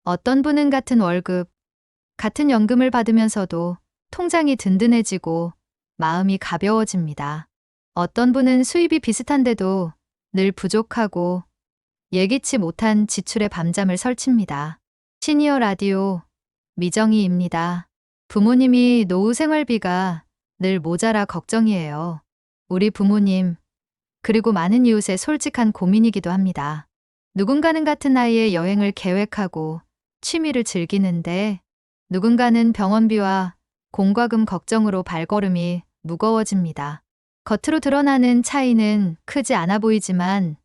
어떤 분은 같은 월급, 같은 연금을 받으면서도 통장이 든든해지고 마음이 가벼워집니다. 어떤 분은 수입이 비슷한데도 늘 부족하고 예기치 못한 지출에 밤잠을 설칩니다. 시니어 라디오 미정희입니다. 부모님이 노후 생활비가 늘 모자라 걱정이에요. 우리 부모님, 그리고 많은 이웃의 솔직한 고민이기도 합니다. 누군가는 같은 나이에 여행을 계획하고 취미를 즐기는데 누군가는 병원비와 공과금 걱정으로 발걸음이 무거워집니다. 겉으로 드러나는 차이는 크지 않아 보이지만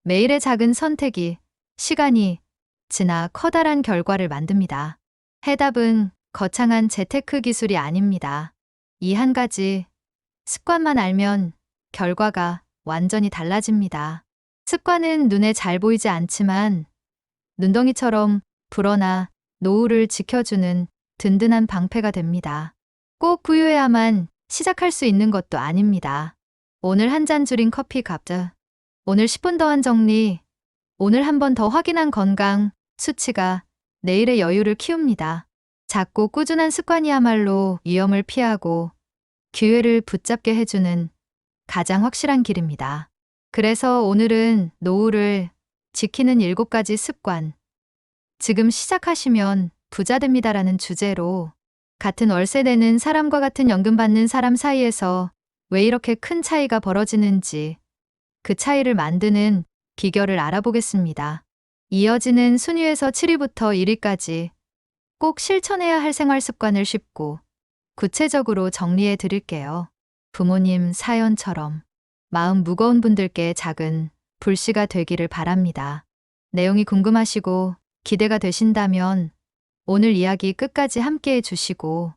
매일의 작은 선택이 시간이 지나 커다란 결과를 만듭니다. 해답은 거창한 재테크 기술이 아닙니다. 이 한 가지 습관만 알면 결과가 완전히 달라집니다. 습관은 눈에 잘 보이지 않지만 눈덩이처럼 불어나 노후를 지켜주는 든든한 방패가 됩니다. 꼭 부유해야만 시작할 수 있는 것도 아닙니다. 오늘 한 잔 줄인 커피 값, 오늘 10분 더한 정리, 오늘 한 번 더 확인한 건강, 수치가 내일의 여유를 키웁니다. 작고 꾸준한 습관이야말로 위험을 피하고 기회를 붙잡게 해주는 가장 확실한 길입니다. 그래서 오늘은 노후를 지키는 7가지 습관, 지금 시작하시면 부자 됩니다라는 주제로 같은 월세 내는 사람과 같은 연금 받는 사람 사이에서 왜 이렇게 큰 차이가 벌어지는지 그 차이를 만드는 비결을 알아보겠습니다. 이어지는 순위에서 7위부터 1위까지 꼭 실천해야 할 생활 습관을 쉽고 구체적으로 정리해 드릴게요. 부모님 사연처럼 마음 무거운 분들께 작은 불씨가 되기를 바랍니다. 내용이 궁금하시고 기대가 되신다면 오늘 이야기 끝까지 함께 해주시고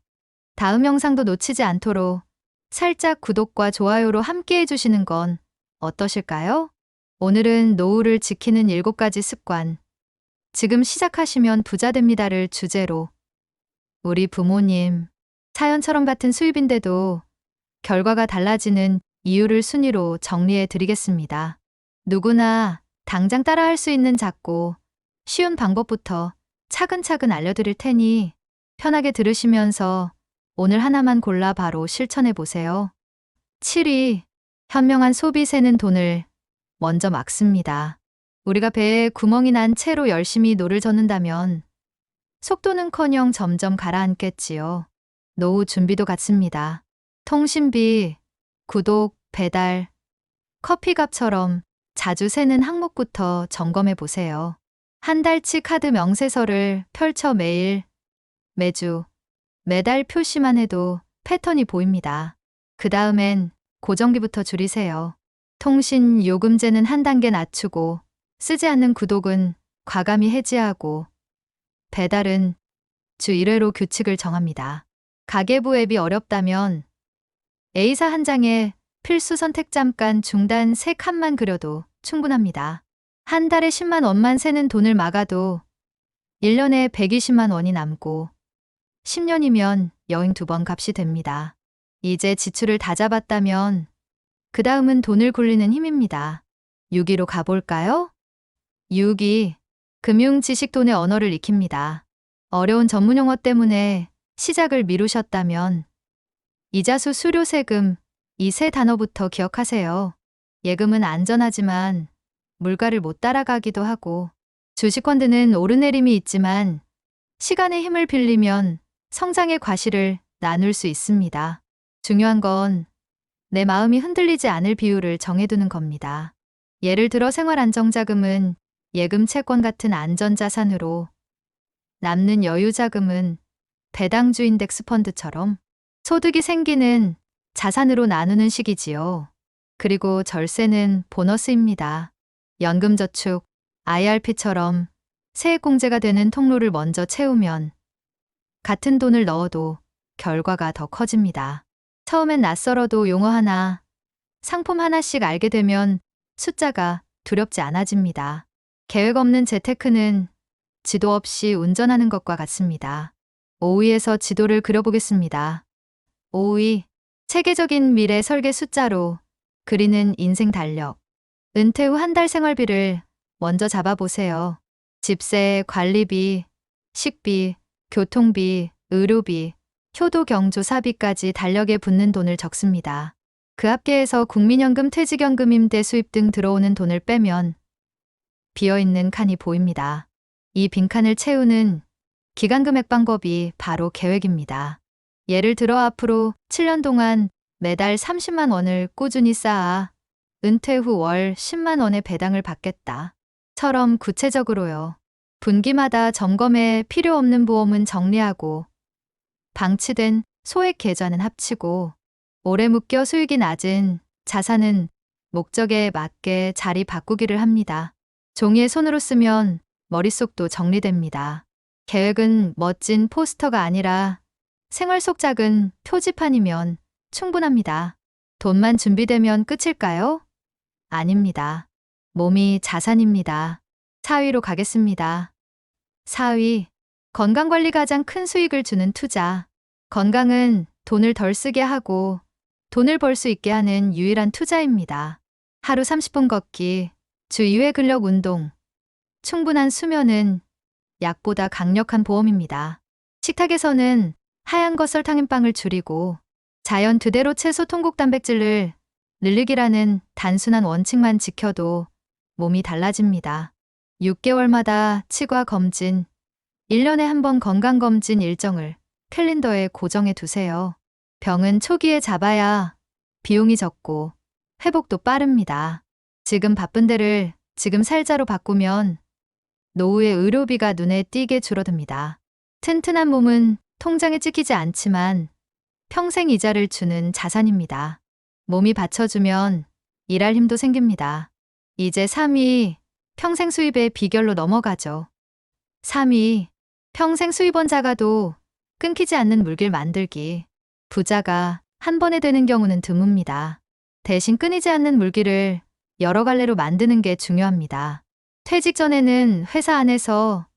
다음 영상도 놓치지 않도록 살짝 구독과 좋아요로 함께 해주시는 건 어떠실까요? 오늘은 노후를 지키는 7가지 습관, 지금 시작하시면 부자 됩니다를 주제로 우리 부모님 사연처럼 같은 수입인데도 결과가 달라지는 이유를 순위로 정리해 드리겠습니다. 누구나 당장 따라할 수 있는 작고 쉬운 방법부터 차근차근 알려드릴 테니 편하게 들으시면서 오늘 하나만 골라 바로 실천해 보세요. 7위, 현명한 소비 새는 돈을 먼저 막습니다. 우리가 배에 구멍이 난 채로 열심히 노를 젓는다면 속도는커녕 점점 가라앉겠지요. 노후 준비도 같습니다. 통신비, 구독, 배달, 커피값처럼 자주 새는 항목부터 점검해 보세요. 한 달치 카드 명세서를 펼쳐 매주, 매달 표시만 해도 패턴이 보입니다. 그 다음엔 고정비부터 줄이세요. 통신 요금제는 한 단계 낮추고 쓰지 않는 구독은 과감히 해지하고 배달은 주 1회로 규칙을 정합니다. 가계부 앱이 어렵다면 A사 한 장에 필수 선택 잠깐 중단 3칸만 그려도 충분합니다. 한 달에 10만 원만 새는 돈을 막아도 1년에 120만 원이 남고 10년이면 여행 2번 값이 됩니다. 이제 지출을 다 잡았다면 그 다음은 돈을 굴리는 힘입니다. 6위로 가볼까요? 6위, 금융 지식 돈의 언어를 익힙니다. 어려운 전문 용어 때문에 시작을 미루셨다면 이자수 수료 세금, 이 세 단어부터 기억하세요. 예금은 안전하지만 물가를 못 따라가기도 하고 주식펀드는 오르내림이 있지만 시간의 힘을 빌리면 성장의 과실을 나눌 수 있습니다. 중요한 건 내 마음이 흔들리지 않을 비율을 정해두는 겁니다. 예를 들어 생활안정자금은 예금 채권 같은 안전자산으로, 남는 여유자금은 배당주 인덱스 펀드처럼 소득이 생기는 자산으로 나누는 식이지요. 그리고 절세는 보너스입니다. 연금저축, IRP처럼 세액공제가 되는 통로를 먼저 채우면 같은 돈을 넣어도 결과가 더 커집니다. 처음엔 낯설어도 용어 하나, 상품 하나씩 알게 되면 숫자가 두렵지 않아집니다. 계획 없는 재테크는 지도 없이 운전하는 것과 같습니다. 5위에서 지도를 그려보겠습니다. 5위, 체계적인 미래 설계 숫자로 그리는 인생 달력. 은퇴 후 한 달 생활비를 먼저 잡아보세요. 집세, 관리비, 식비, 교통비, 의료비, 효도 경조 사비까지 달력에 붙는 돈을 적습니다. 그 합계에서 국민연금, 퇴직연금, 임대 수입 등 들어오는 돈을 빼면 비어있는 칸이 보입니다. 이 빈칸을 채우는 기간금액 방법이 바로 계획입니다. 예를 들어 앞으로 7년 동안 매달 30만 원을 꾸준히 쌓아 은퇴 후 월 10만 원의 배당을 받겠다. 처럼 구체적으로요. 분기마다 점검해 필요 없는 보험은 정리하고 방치된 소액 계좌는 합치고 오래 묶여 수익이 낮은 자산은 목적에 맞게 자리 바꾸기를 합니다. 종이에 손으로 쓰면 머릿속도 정리됩니다. 계획은 멋진 포스터가 아니라 생활 속 작은 표지판이면 충분합니다. 돈만 준비되면 끝일까요? 아닙니다. 몸이 자산입니다. 4위로 가겠습니다. 4위. 건강관리 가장 큰 수익을 주는 투자. 건강은 돈을 덜 쓰게 하고 돈을 벌 수 있게 하는 유일한 투자입니다. 하루 30분 걷기, 주 2회 근력 운동, 충분한 수면은 약보다 강력한 보험입니다. 식탁에서는 하얀 거 설탕인 빵을 줄이고 자연 그대로 채소 통곡 단백질을 늘리기라는 단순한 원칙만 지켜도 몸이 달라집니다. 6개월마다 치과 검진, 1년에 한 번 건강검진 일정을 캘린더에 고정해 두세요. 병은 초기에 잡아야 비용이 적고 회복도 빠릅니다. 지금 바쁜 데를 지금 살자로 바꾸면 노후의 의료비가 눈에 띄게 줄어듭니다. 튼튼한 몸은 통장에 찍히지 않지만 평생 이자를 주는 자산입니다. 몸이 받쳐주면 일할 힘도 생깁니다. 이제 3위, 평생 수입의 비결로 넘어가죠. 3위, 평생 수입원 작아도 끊기지 않는 물길 만들기. 부자가 한 번에 되는 경우는 드뭅니다. 대신 끊이지 않는 물길을 여러 갈래로 만드는 게 중요합니다. 퇴직 전에는 회사 안에서,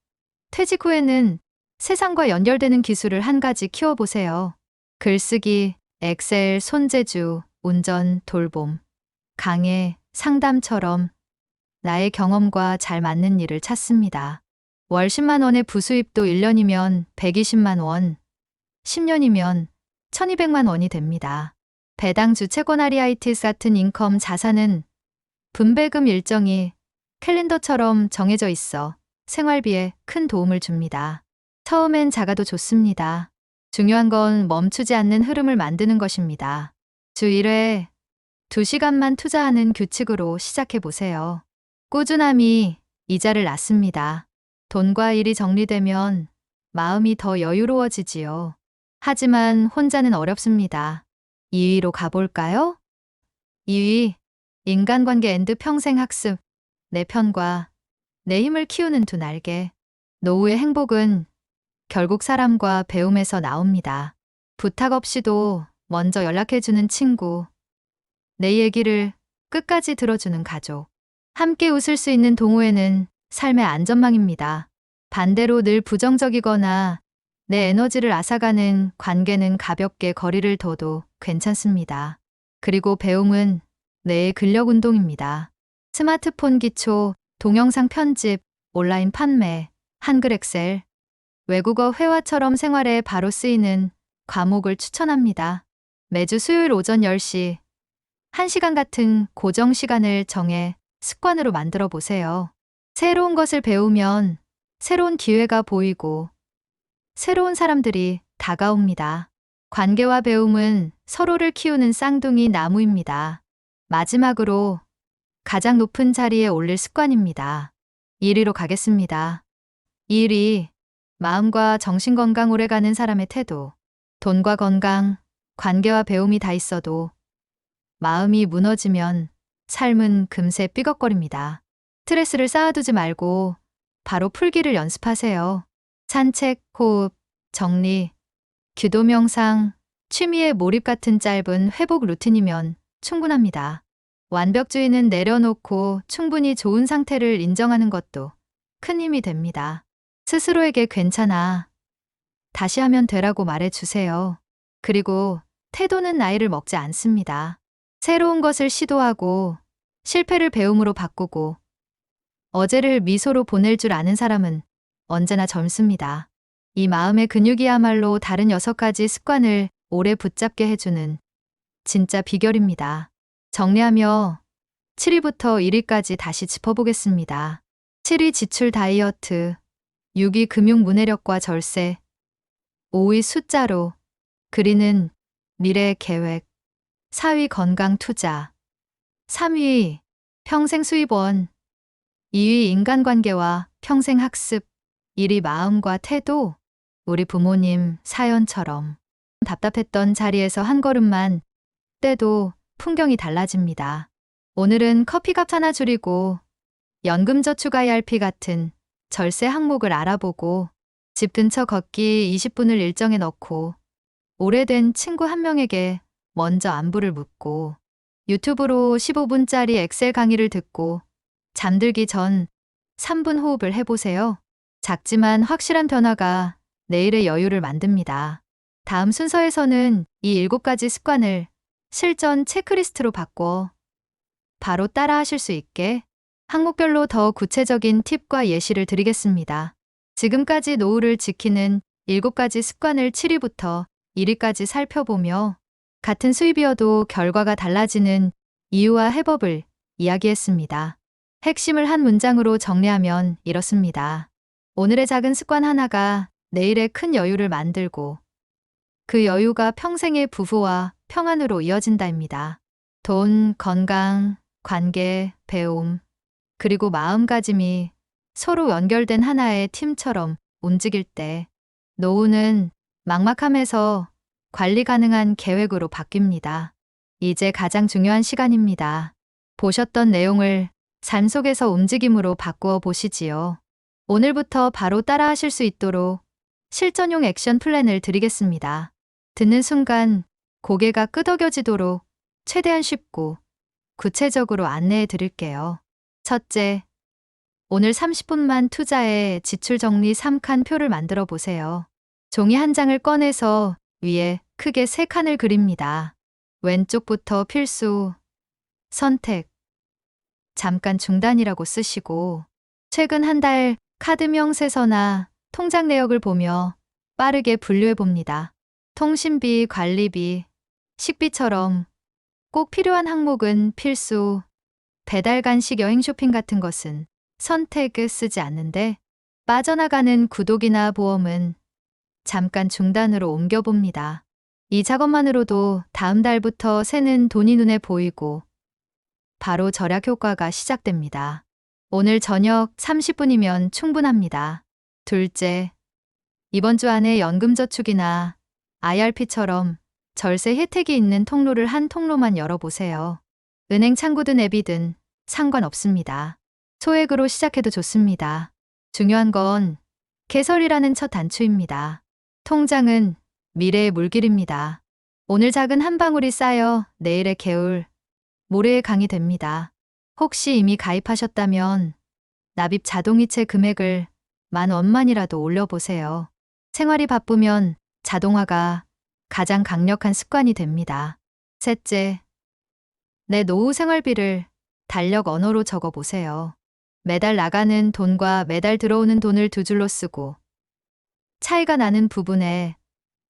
퇴직 후에는 세상과 연결되는 기술을 한 가지 키워보세요. 글쓰기, 엑셀, 손재주, 운전, 돌봄, 강의, 상담처럼 나의 경험과 잘 맞는 일을 찾습니다. 월 10만 원의 부수입도 1년이면 120만 원, 10년이면 1200만 원이 됩니다. 배당주 채권 REITs 같은 인컴 자산은 분배금 일정이 캘린더처럼 정해져 있어 생활비에 큰 도움을 줍니다. 처음엔 작아도 좋습니다. 중요한 건 멈추지 않는 흐름을 만드는 것입니다. 주 1회 2시간만 투자하는 규칙으로 시작해 보세요. 꾸준함이 이자를 낳습니다. 돈과 일이 정리되면 마음이 더 여유로워지지요. 하지만 혼자는 어렵습니다. 2위로 가볼까요? 2위, 인간관계 앤드 평생학습. 내 편과 내 힘을 키우는 두 날개. 노후의 행복은 결국 사람과 배움에서 나옵니다. 부탁 없이도 먼저 연락해주는 친구. 내 얘기를 끝까지 들어주는 가족. 함께 웃을 수 있는 동호회는 삶의 안전망입니다. 반대로 늘 부정적이거나 내 에너지를 앗아가는 관계는 가볍게 거리를 둬도 괜찮습니다. 그리고 배움은 뇌의 근력 운동입니다. 스마트폰 기초, 동영상 편집, 온라인 판매, 한글 엑셀, 외국어 회화처럼 생활에 바로 쓰이는 과목을 추천합니다. 매주 수요일 오전 10시, 1시간 같은 고정 시간을 정해 습관으로 만들어 보세요. 새로운 것을 배우면 새로운 기회가 보이고 새로운 사람들이 다가옵니다. 관계와 배움은 서로를 키우는 쌍둥이 나무입니다. 마지막으로 가장 높은 자리에 올릴 습관입니다. 1위로 가겠습니다. 1위, 마음과 정신 건강 오래가는 사람의 태도. 돈과 건강, 관계와 배움이 다 있어도 마음이 무너지면 삶은 금세 삐걱거립니다. 스트레스를 쌓아두지 말고 바로 풀기를 연습하세요. 산책, 호흡, 정리, 기도 명상, 취미에 몰입 같은 짧은 회복 루틴이면 충분합니다. 완벽주의는 내려놓고 충분히 좋은 상태를 인정하는 것도 큰 힘이 됩니다. 스스로에게 괜찮아, 다시 하면 되라고 말해주세요. 그리고 태도는 나이를 먹지 않습니다. 새로운 것을 시도하고 실패를 배움으로 바꾸고 어제를 미소로 보낼 줄 아는 사람은 언제나 젊습니다. 이 마음의 근육이야말로 다른 6가지 습관을 오래 붙잡게 해주는 진짜 비결입니다. 정리하며 7위부터 1위까지 다시 짚어보겠습니다. 7위 지출 다이어트, 6위 금융 문해력과 절세, 5위 숫자로 그리는 미래 계획, 4위 건강 투자, 3위 평생 수입원, 2위 인간관계와 평생 학습, 1위 마음과 태도. 우리 부모님 사연처럼 답답했던 자리에서 한 걸음만 떼도 풍경이 달라집니다. 오늘은 커피값 하나 줄이고 연금저축 IRP 같은 절세 항목을 알아보고 집 근처 걷기 20분을 일정에 넣고 오래된 친구 한 명에게 먼저 안부를 묻고 유튜브로 15분짜리 엑셀 강의를 듣고 잠들기 전 3분 호흡을 해보세요. 작지만 확실한 변화가 내일의 여유를 만듭니다. 다음 순서에서는 이 7가지 습관을 실전 체크리스트로 바꿔 바로 따라 하실 수 있게 항목별로 더 구체적인 팁과 예시를 드리겠습니다. 지금까지 노후를 지키는 7가지 습관을 7위부터 1위까지 살펴보며 같은 수입이어도 결과가 달라지는 이유와 해법을 이야기했습니다. 핵심을 한 문장으로 정리하면 이렇습니다. 오늘의 작은 습관 하나가 내일의 큰 여유를 만들고 그 여유가 평생의 부부와 평안으로 이어진다입니다. 돈, 건강, 관계, 배움, 그리고 마음가짐이 서로 연결된 하나의 팀처럼 움직일 때 노후는 막막함에서 관리 가능한 계획으로 바뀝니다. 이제 가장 중요한 시간입니다. 보셨던 내용을 삶 속에서 움직임으로 바꾸어 보시지요. 오늘부터 바로 따라 하실 수 있도록 실전용 액션 플랜을 드리겠습니다. 듣는 순간 고개가 끄덕여지도록 최대한 쉽고 구체적으로 안내해 드릴게요. 첫째, 오늘 30분만 투자해 지출 정리 3칸 표를 만들어 보세요. 종이 한 장을 꺼내서 위에 크게 3칸을 그립니다. 왼쪽부터 필수, 선택, 잠깐 중단이라고 쓰시고 최근 한 달 카드 명세서나 통장 내역을 보며 빠르게 분류해 봅니다. 통신비, 관리비, 식비처럼 꼭 필요한 항목은 필수, 배달 간식, 여행 쇼핑 같은 것은 선택을 쓰지 않는데 빠져나가는 구독이나 보험은 잠깐 중단으로 옮겨봅니다. 이 작업만으로도 다음 달부터 새는 돈이 눈에 보이고 바로 절약 효과가 시작됩니다. 오늘 저녁 30분이면 충분합니다. 둘째, 이번 주 안에 연금저축이나 IRP처럼 절세 혜택이 있는 통로를 한 통로만 열어보세요. 은행 창구든 앱이든 상관없습니다. 소액으로 시작해도 좋습니다. 중요한 건 개설이라는 첫 단추입니다. 통장은 미래의 물길입니다. 오늘 작은 한 방울이 쌓여 내일의 개울, 모레의 강이 됩니다. 혹시 이미 가입하셨다면 납입 자동이체 금액을 10,000원만이라도 올려보세요. 생활이 바쁘면 자동화가 가장 강력한 습관이 됩니다. 셋째, 내 노후 생활비를 달력 언어로 적어보세요. 매달 나가는 돈과 매달 들어오는 돈을 두 줄로 쓰고 차이가 나는 부분에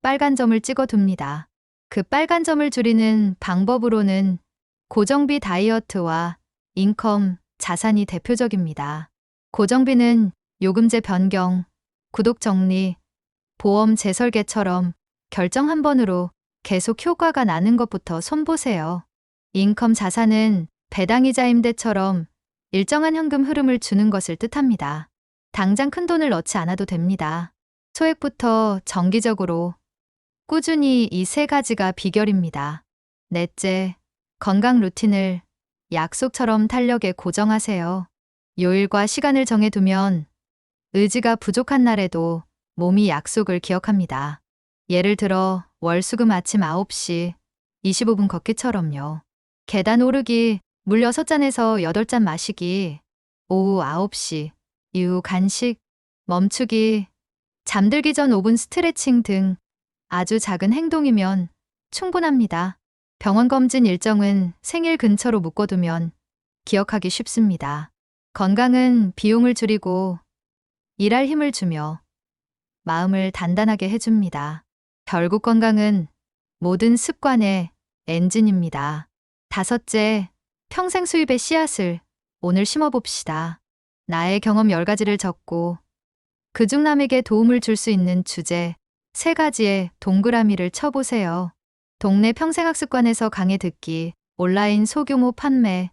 빨간 점을 찍어둡니다. 그 빨간 점을 줄이는 방법으로는 고정비 다이어트와 인컴, 자산이 대표적입니다. 고정비는 요금제 변경, 구독 정리, 보험 재설계처럼 결정 한 번으로 계속 효과가 나는 것부터 손보세요. 인컴 자산은 배당이자 임대처럼 일정한 현금 흐름을 주는 것을 뜻합니다. 당장 큰 돈을 넣지 않아도 됩니다. 소액부터 정기적으로 꾸준히 이 3가지가 비결입니다. 넷째, 건강 루틴을 약속처럼 탄력에 고정하세요. 요일과 시간을 정해두면 의지가 부족한 날에도 몸이 약속을 기억합니다. 예를 들어 월수금 아침 9시 25분 걷기처럼요. 계단 오르기 물 6잔에서 8잔 마시기, 오후 9시 이후 간식 멈추기, 잠들기 전 5분 스트레칭 등 아주 작은 행동이면 충분합니다. 병원 검진 일정은 생일 근처로 묶어두면 기억하기 쉽습니다. 건강은 비용을 줄이고 일할 힘을 주며 마음을 단단하게 해줍니다. 결국 건강은 모든 습관의 엔진입니다. 다섯째, 평생 수입의 씨앗을 오늘 심어봅시다. 나의 경험 10가지를 적고 그중 남에게 도움을 줄 수 있는 주제 3가지의 동그라미를 쳐보세요. 동네 평생학습관에서 강의 듣기, 온라인 소규모 판매,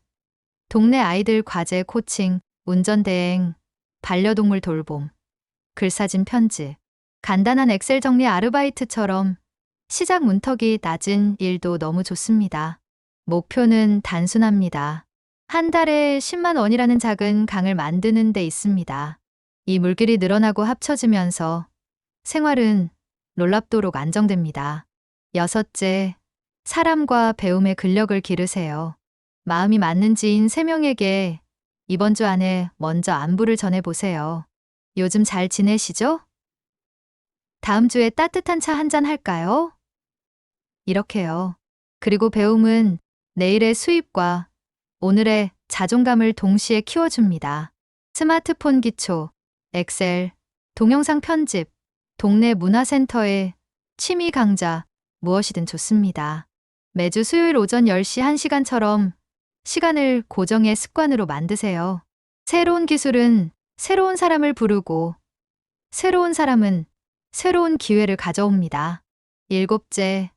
동네 아이들 과제 코칭, 운전대행, 반려동물 돌봄, 글사진 편집, 간단한 엑셀 정리 아르바이트처럼 시작 문턱이 낮은 일도 너무 좋습니다. 목표는 단순합니다. 한 달에 10만 원이라는 작은 강을 만드는 데 있습니다. 이 물길이 늘어나고 합쳐지면서 생활은 놀랍도록 안정됩니다. 여섯째, 사람과 배움의 근력을 기르세요. 마음이 맞는 지인 3명에게 이번 주 안에 먼저 안부를 전해보세요. 요즘 잘 지내시죠? 다음 주에 따뜻한 차 한잔 할까요? 이렇게요. 그리고 배움은 내일의 수입과 오늘의 자존감을 동시에 키워줍니다. 스마트폰 기초, 엑셀, 동영상 편집, 동네 문화센터의 취미 강좌, 무엇이든 좋습니다. 매주 수요일 오전 10시 1시간처럼 시간을 고정의 습관으로 만드세요. 새로운 기술은 새로운 사람을 부르고 새로운 사람은 새로운 기회를 가져옵니다. 일곱째,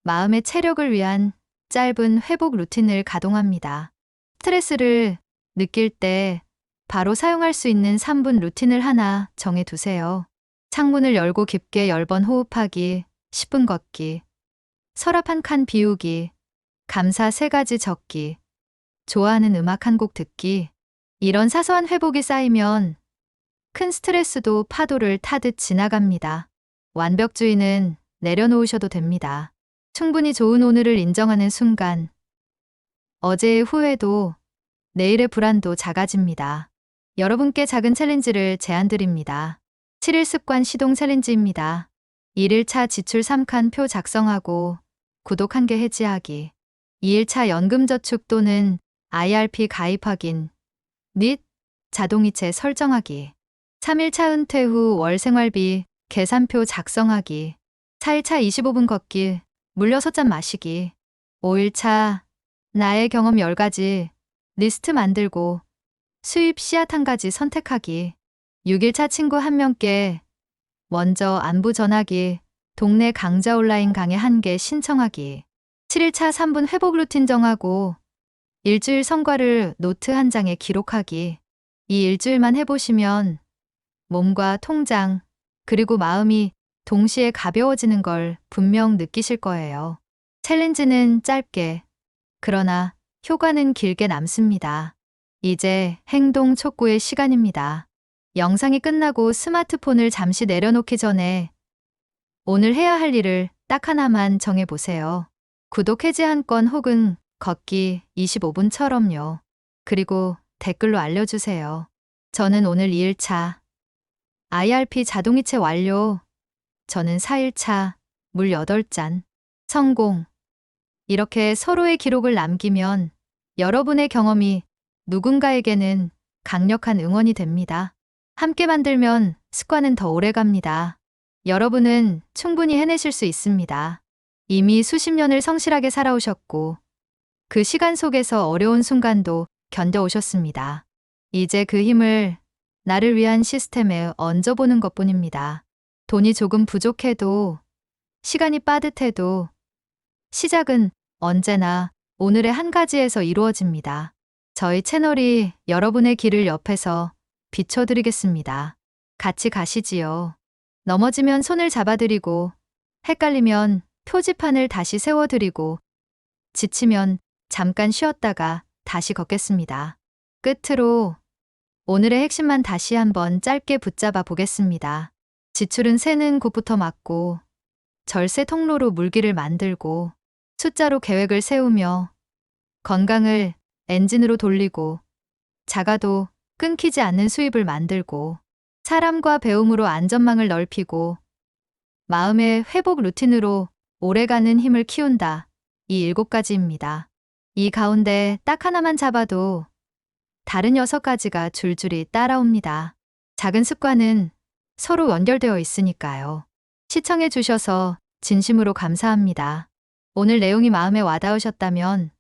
마음의 체력을 위한 짧은 회복 루틴을 가동합니다. 스트레스를 느낄 때 바로 사용할 수 있는 3분 루틴을 하나 정해두세요. 창문을 열고 깊게 10번 호흡하기, 10분 걷기, 서랍 한 칸 비우기, 감사 3가지 적기, 좋아하는 음악 한 곡 듣기. 이런 사소한 회복이 쌓이면 큰 스트레스도 파도를 타듯 지나갑니다. 완벽주의는 내려놓으셔도 됩니다. 충분히 좋은 오늘을 인정하는 순간, 어제의 후회도 내일의 불안도 작아집니다. 여러분께 작은 챌린지를 제안드립니다. 7일 습관 시동 챌린지입니다. 1일차 지출 3칸 표 작성하고 구독 1개 해지하기. 2일차 연금저축 또는 IRP 가입 확인 및 자동이체 설정하기. 3일차 은퇴 후 월 생활비 계산표 작성하기. 4일차 25분 걷기, 물 6잔 마시기. 5일차 나의 경험 10가지 리스트 만들고 수입 씨앗 1가지 선택하기. 6일차 친구 1명께 먼저 안부 전하기, 동네 강좌 온라인 강의 1개 신청하기. 7일차 3분 회복 루틴 정하고 일주일 성과를 노트 1장에 기록하기. 이 일주일만 해보시면 몸과 통장, 그리고 마음이 동시에 가벼워지는 걸 분명 느끼실 거예요. 챌린지는 짧게, 그러나 효과는 길게 남습니다. 이제 행동 촉구의 시간입니다. 영상이 끝나고 스마트폰을 잠시 내려놓기 전에 오늘 해야 할 일을 딱 하나만 정해보세요. 구독 해지 1건 혹은 걷기 25분처럼요. 그리고 댓글로 알려주세요. 저는 오늘 2일차 IRP 자동이체 완료. 저는 4일차 물 8잔 성공. 이렇게 서로의 기록을 남기면 여러분의 경험이 누군가에게는 강력한 응원이 됩니다. 함께 만들면 습관은 더 오래 갑니다. 여러분은 충분히 해내실 수 있습니다. 이미 수십 년을 성실하게 살아오셨고 그 시간 속에서 어려운 순간도 견뎌오셨습니다. 이제 그 힘을 나를 위한 시스템에 얹어보는 것뿐입니다. 돈이 조금 부족해도, 시간이 빠듯해도 시작은 언제나 오늘의 한 가지에서 이루어집니다. 저희 채널이 여러분의 길을 옆에서 비춰드리겠습니다. 같이 가시지요. 넘어지면 손을 잡아드리고, 헷갈리면 표지판을 다시 세워드리고, 지치면 잠깐 쉬었다가 다시 걷겠습니다. 끝으로 오늘의 핵심만 다시 한번 짧게 붙잡아 보겠습니다. 지출은 새는 곳부터 막고, 절세 통로로 물기를 만들고, 숫자로 계획을 세우며, 건강을 엔진으로 돌리고, 작아도 끊기지 않는 수입을 만들고, 사람과 배움으로 안전망을 넓히고, 마음의 회복 루틴으로 오래가는 힘을 키운다. 이 7가지입니다. 이 가운데 딱 하나만 잡아도 다른 6가지가 줄줄이 따라옵니다. 작은 습관은 서로 연결되어 있으니까요. 시청해 주셔서 진심으로 감사합니다. 오늘 내용이 마음에 와닿으셨다면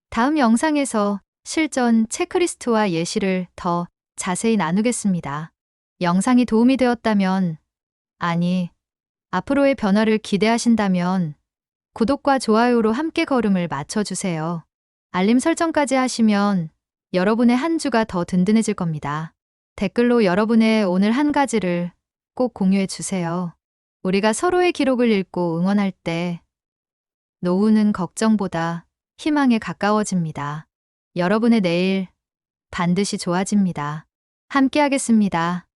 다음 영상에서 실전 체크리스트와 예시를 더 자세히 나누겠습니다. 영상이 도움이 되었다면, 아니, 앞으로의 변화를 기대하신다면 구독과 좋아요로 함께 걸음을 맞춰주세요. 알림 설정까지 하시면 여러분의 한 주가 더 든든해질 겁니다. 댓글로 여러분의 오늘 한 가지를 꼭 공유해 주세요. 우리가 서로의 기록을 읽고 응원할 때 노후는 걱정보다 희망에 가까워집니다. 여러분의 내일 반드시 좋아집니다. 함께 하겠습니다.